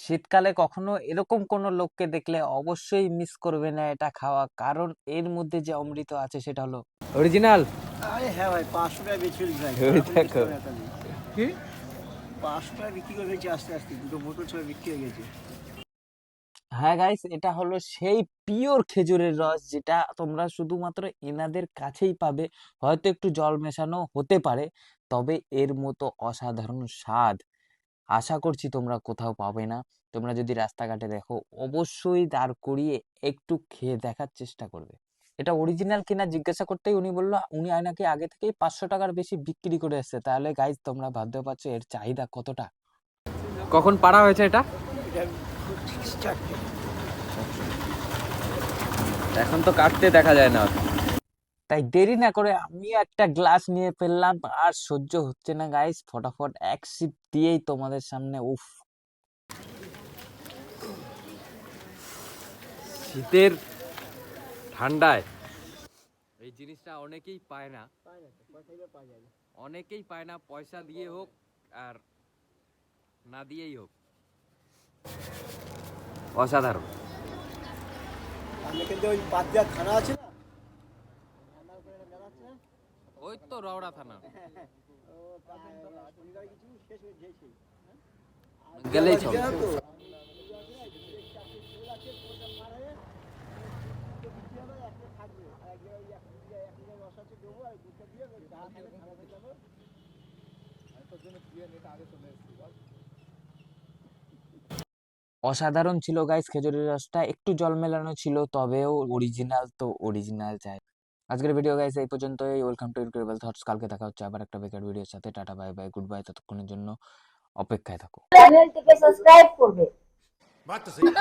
শীতকালে কখনো এরকম কোনো লোককে দেখলে অবশ্যই মিস করবে না এটা খাওয়া, কারণ এর মধ্যে যে অমৃত আছে সেটা হলো অরিজিনাল। আরে হ্যাঁ ভাই, 500 টাকা বেচে ফেলছি ভাই। ওই দেখো। কি 500 টাকা বিক্রি করে ফেলছি আস্তে আস্তে, দুটো বোতল সব বিক্রি হয়ে গেছে। হ্যাঁ গাইস, এটা হলো সেই পিওর খেজুরের রস যেটা তোমরা শুধুমাত্র এনাদের কাছেই পাবে। হয়তো একটু জল মেশানো হতে পারে, তবে এর মতো অসাধারণ স্বাদ আশা করছি তোমরা কোথাও পাবে না। তোমরা যদি রাস্তাঘাটে দেখো অবশ্যই দাঁড় করিয়ে একটু খেয়ে দেখার চেষ্টা করবে। এটা অরিজিনাল কিনা জিজ্ঞাসা করতেই উনি বললো উনি নাকি আগে থেকেই 500 টাকার বেশি বিক্রি করে এসছে। তাহলে গাইজ তোমরা ভাবতে পারছো এর চাহিদা কতটা। কখন পাড়া হয়েছে এটা? এটা 4টে। এখন তো কাটতে দেখা যায় না, তাই দেরি না করে আমি একটা গ্লাস নিয়ে ফেললাম। আর সহ্য হচ্ছে না গাইস, ফটাফট এক সিপ দিয়েই তোমাদের সামনে। উফ, শীতের ঠান্ডায় এই জিনিসটা অনেকেই পায় না, অনেকেই পায় না, পয়সা দিয়ে হোক আর না দিয়েই হোক। অসাধারণ। আমি কিন্তু ওই পাতিয়া থানা আছে না, ওই তো রওড়া থানা গেলেই চল। অসাধারণ ছিল গাইস, খেজুরের রসটা একটু জল মেলানো ছিল, তবেও অরিজিনাল তো অরিজিনাল চাই। আজকের ভিডিও গাইস এই পর্যন্তই। Welcome to incredible thoughts. কালকে দেখা হচ্ছে আবার একটা বেকার ভিডিওর সাথে। Tata, bye bye, good bye. ততক্ষণের জন্য অপেক্ষায় থাকো। চ্যানেলটিকে সাবস্ক্রাইব করবে। बात तो सही है।